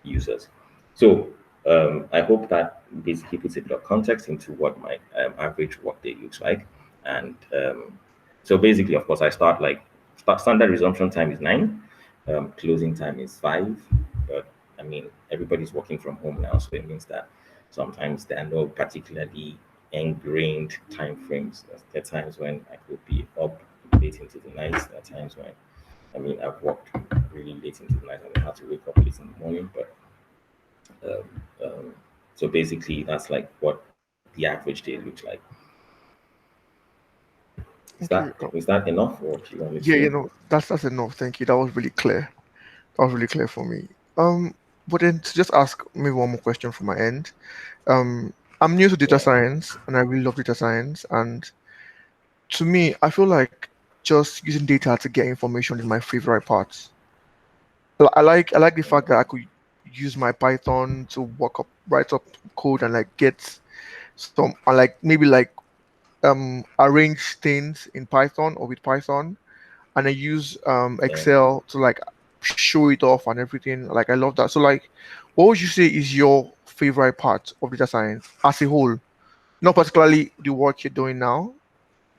users. So I hope that basically puts a bit of context into what my average workday looks like. And so basically, of course, I standard resumption time is 9, closing time is 5. But I mean, everybody's working from home now, so it means that sometimes there are no particularly ingrained time frames. There are times when I could be up late into the night. There are times when, I mean, I've worked really late into the night and I had to wake up late in the morning. But um, um, so basically, that's like what the average day looks like. Okay. Is that enough, or do you want me Yeah, to? that's enough. Thank you. That was really clear. That was really clear for me. But then to just ask maybe one more question from my end. Um, I'm new to data Yeah. science, and I really love data science. And to me, I feel like just using data to get information is my favorite part. I like the fact that I could use my Python to write up code and like get some, like maybe like arrange things in Python or with Python, and I use Yeah. Excel to like show it off and everything. Like I love that. So like, what would you say is your favorite part of data science as a whole? Not particularly the work you're doing now.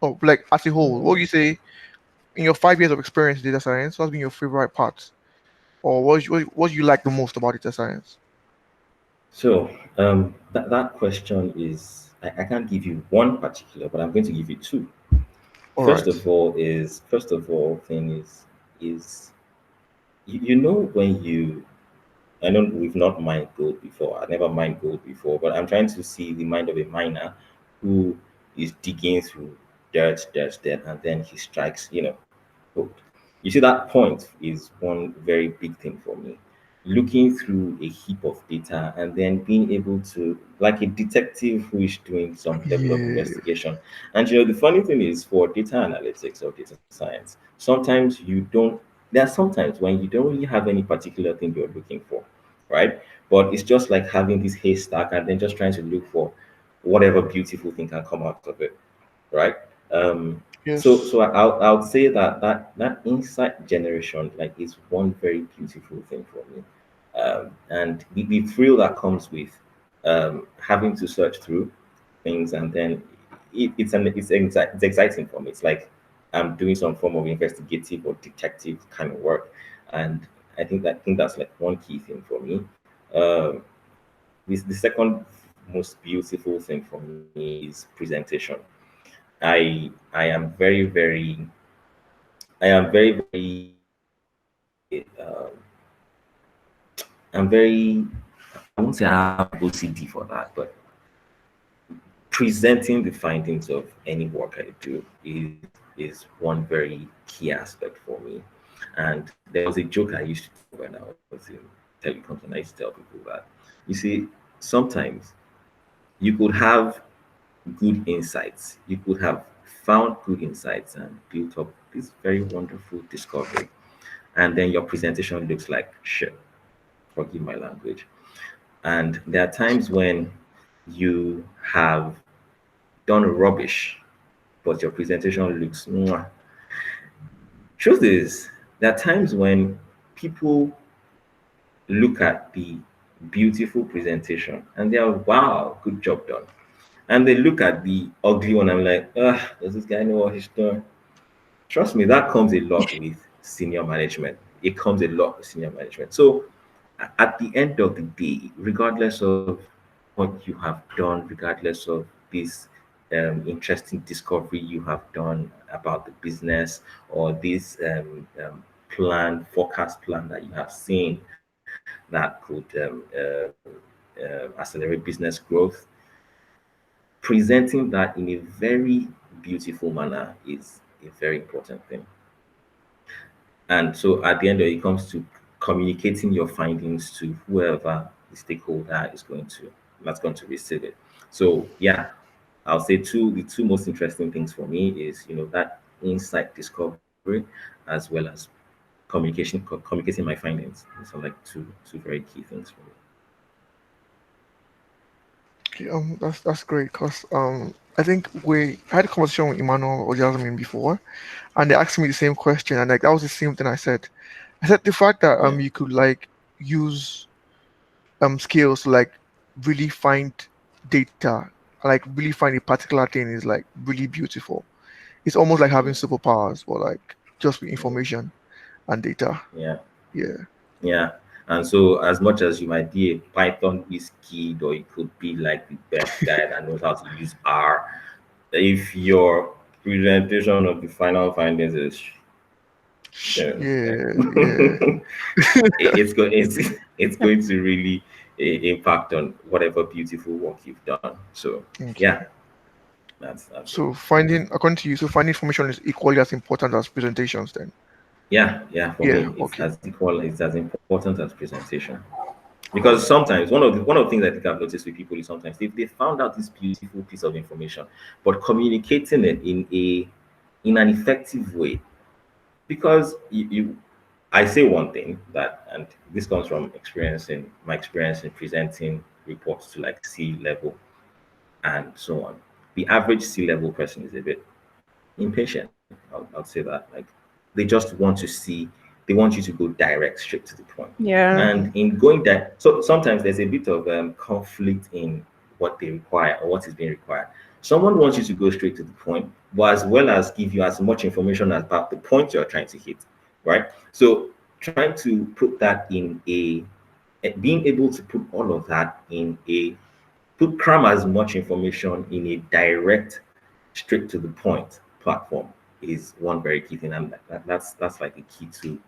Oh, like as a whole, what would you say in your 5 years of experience in data science? What's been your favorite part, or what do you like the most about data science? So that question is I can't give you one particular, but I'm going to give you two. All right. First of all thing is you know when you I know we've not mined gold before. I never mined gold before, but I'm trying to see the mind of a miner who is digging through dirt, and then he strikes, gold. You see, that point is one very big thing for me. Looking through a heap of data and then being able to, like a detective who is doing some level of Yeah. investigation. And the funny thing is for data analytics or data science, sometimes you don't, there are sometimes when you don't really have any particular thing you're looking for, right? But it's just like having this haystack and then just trying to look for whatever beautiful thing can come out of it, right? Um, Yes. I would say that insight generation like is one very beautiful thing for me, and the thrill that comes with having to search through things and then it's exciting for me. It's like I'm doing some form of investigative or detective kind of work, and I think that's like one key thing for me. Um, the second most beautiful thing for me is presentation. I am very I'm very I won't say I have OCD for that, but presenting the findings of any work I do is one very key aspect for me. And there was a joke I used to do when I was in telecoms, and I used to tell people that you see sometimes you could have good insights, you could have found good insights and built up this very wonderful discovery, and then your presentation looks like shit, forgive my language. And there are times when you have done rubbish, but your presentation looks mwah. Truth is, there are times when people look at the beautiful presentation and they are, wow, good job done. And they look at the ugly one, I'm like, does this guy know what he's doing? Trust me, that comes a lot with senior management. It comes a lot with senior management. So at the end of the day, regardless of what you have done, regardless of this interesting discovery you have done about the business or this forecast plan that you have seen that could accelerate business growth, presenting that in a very beautiful manner is a very important thing. And so at the end of it, it comes to communicating your findings to whoever the stakeholder is going to that's going to receive it. So yeah, I'll say the two most interesting things for me is that insight discovery as well as communicating my findings. Those are like two very key things for me. Okay, that's great because I think we had a conversation with Emmanuel or Jasmine before, and they asked me the same question, and like that was the same thing I said. I said the fact that Yeah, you could like use skills to like really find data, like really find a particular thing is like really beautiful. It's almost like having yeah, superpowers, but like just with yeah, information and data. yeah. Yeah. Yeah. And so, as much as you might be a Python whiz kid, or you could be like the best guy that knows how to use R, if your presentation of the final findings is Yeah. Yeah. It's going to really impact on whatever beautiful work you've done. So yeah, Okay. that's it. So according to you, so finding information is equally as important as presentations then. Yeah. For Yeah. me, it's Okay. as equal. It's as important as presentation. Because sometimes one of the things I think I've noticed with people is sometimes they found out this beautiful piece of information, but communicating it in an effective way. Because I say one thing that, and this comes from my experience in presenting reports to like C level and so on. The average C level person is a bit impatient. I'll say that. Like they just want to see, they want you to go direct, straight to the point. Yeah. And in going that, so sometimes there's a bit of conflict in what they require or what is being required. Someone wants you to go straight to the point, but as well as give you as much information about the point you're trying to hit, right? So trying to put that in being able to put all of that in put cram as much information in a direct, straight to the point platform is one very key thing, and that's like the key to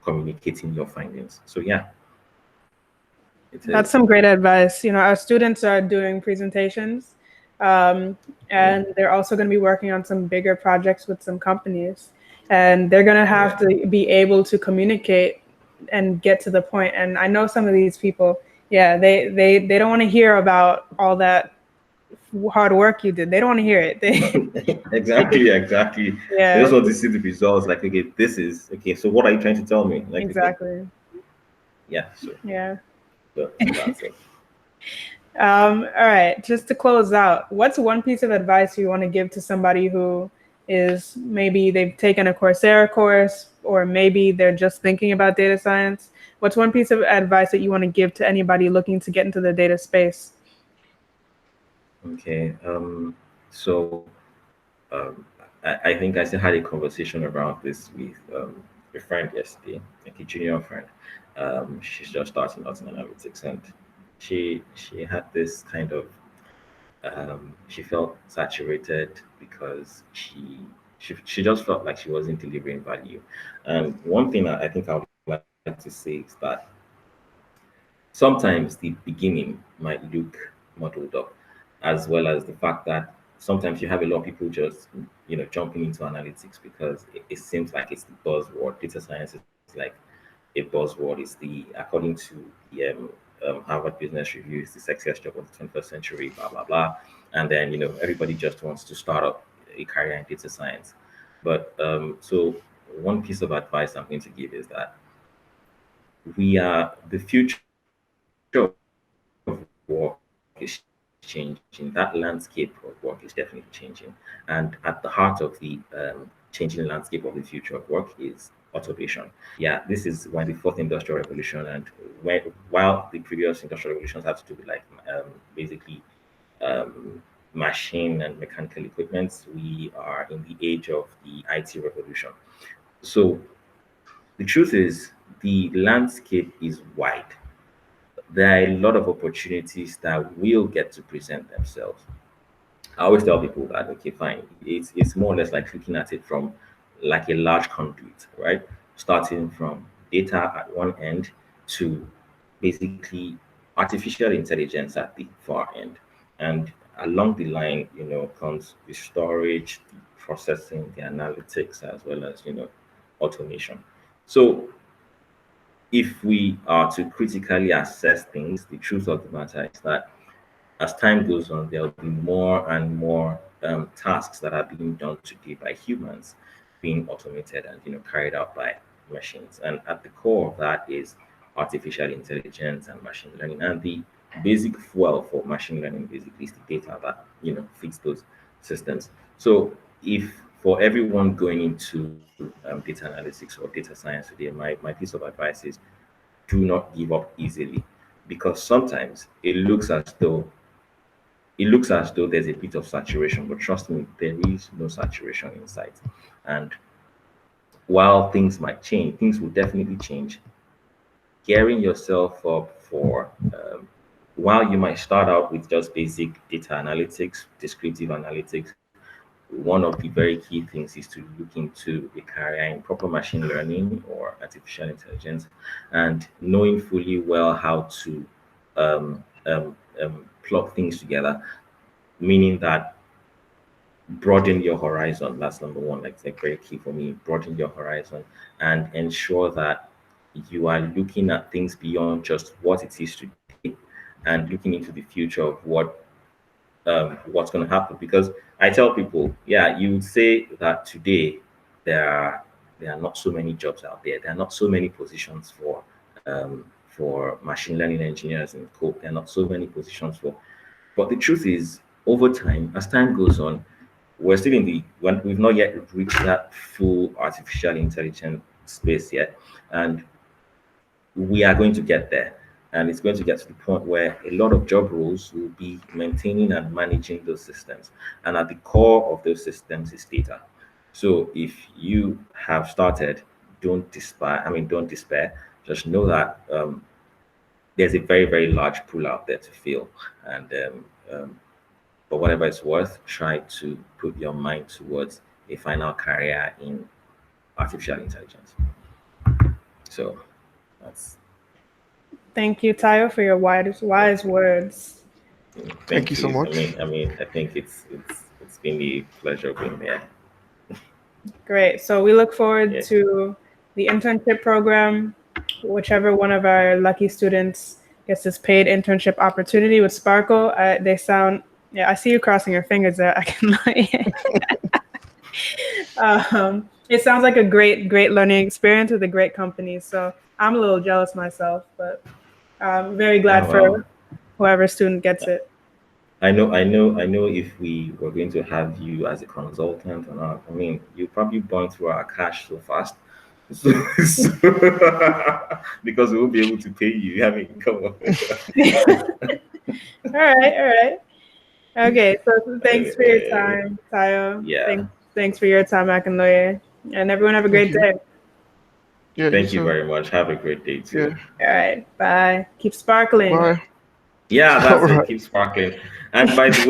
communicating your findings. So yeah, it That's is. some great advice. Our students are doing presentations, and they're also going to be working on some bigger projects with some companies, and they're going to have Yeah. to be able to communicate and get to the point. And I know some of these people, yeah, they don't want to hear about all that hard work you did. They don't want to hear it. Exactly. They Yeah, just want to see the results. Like, okay, this is okay. So what are you trying to tell me? Like, okay, exactly. yeah. So, Yeah. so that's it. All right, just to close out, what's one piece of advice you want to give to somebody who is maybe they've taken a Coursera course or maybe they're just thinking about data science? What's one piece of advice that you want to give to anybody looking to get into the data space? Okay. So I think I still had a conversation around this with a friend yesterday, like a junior friend. She's just starting out in analytics, and she had this kind of she felt saturated because she just felt like she wasn't delivering value. And one thing I think I would like to say is that sometimes the beginning might look muddled up, as well as the fact that sometimes you have a lot of people just jumping into analytics because it seems like it's the buzzword. Data science is like a buzzword. It's the according to the Harvard Business Review, it's the sexiest job of the 21st century. Blah blah blah, and then everybody just wants to start up a career in data science. But so one piece of advice I'm going to give is that the future of work is changing. That landscape of work is definitely changing. And at the heart of the changing landscape of the future of work is automation. Yeah, this is when the fourth industrial revolution, and while the previous industrial revolutions had to do with like basically machine and mechanical equipment, we are in the age of the IT revolution. So the truth is, the landscape is wide. There are a lot of opportunities that will get to present themselves. I always tell people that okay, fine, it's more or less like looking at it from like a large conduit, right? Starting from data at one end to basically artificial intelligence at the far end, and along the line, comes the storage, the processing, the analytics, as well as automation. So if we are to critically assess things, the truth of the matter is that as time goes on, there will be more and more tasks that are being done today by humans being automated and carried out by machines. And at the core of that is artificial intelligence and machine learning. And the basic fuel for machine learning basically is the data that feeds those systems. So if for everyone going into data analytics or data science today, my piece of advice is do not give up easily, because sometimes it looks as though there's a bit of saturation, but trust me, there is no saturation in sight. And while things might change, things will definitely change. Gearing yourself up for while you might start out with just basic data analytics, descriptive analytics, one of the very key things is to look into a career in proper machine learning or artificial intelligence, and knowing fully well how to plug things together, meaning that broaden your horizon. That's number one. Like very key for me. Broaden your horizon and ensure that you are looking at things beyond just what it is today and looking into the future of what's going to happen. Because I tell people, yeah, you would say that today there are not so many jobs out there. There are not so many positions for machine learning engineers in code. There are not so many positions for. But the truth is, over time, as time goes on, we're still in the when we've not yet reached that full artificial intelligence space yet, and we are going to get there. And it's going to get to the point where a lot of job roles will be maintaining and managing those systems. And at the core of those systems is data. So if you have started, don't despair. I mean, don't despair. Just know that there's a very, very large pool out there to fill. And for whatever it's worth, try to put your mind towards a final career in artificial intelligence. So that's. Thank you, Tayo, for your wise words. Thank you so much. I think it's been a pleasure being here. Great. So we look forward to the internship program. Whichever one of our lucky students gets this paid internship opportunity with Sparkle. They sound, yeah, I see you crossing your fingers there. I can it sounds like a great learning experience with a great company. So I'm a little jealous myself, but I'm very glad for whoever student gets it. I know. If we were going to have you as a consultant or not, I mean, you probably burn through our cash so fast, because we won't be able to pay you. I mean, come on. All right. Okay, so thanks for your time, Tayo. Yeah. Thanks for your time, Akinloye. And everyone have a great day. Yeah. Thank you very much. Have a great day too. Yeah. All right. Bye. Keep sparkling. Bye. Yeah, that's it. Keep sparkling. And by the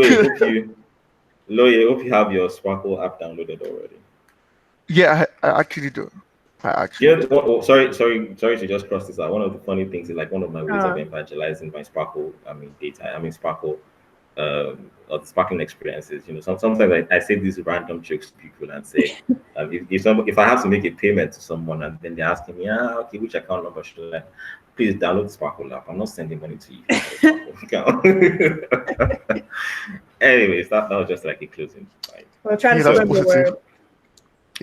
way, hope you have your Sparkle app downloaded already. Yeah, I actually do. Sorry to just cross this out. One of the funny things is, like, one of my ways of evangelizing my Sparkle, Sparkle, or the sparkling experiences. Sometimes I say these random jokes to people and say, if I have to make a payment to someone and then they're asking me, okay, which account number should I? Please download the Sparkle app. I'm not sending money to you. Anyways, that was just like a closing. Well, try to spread the word.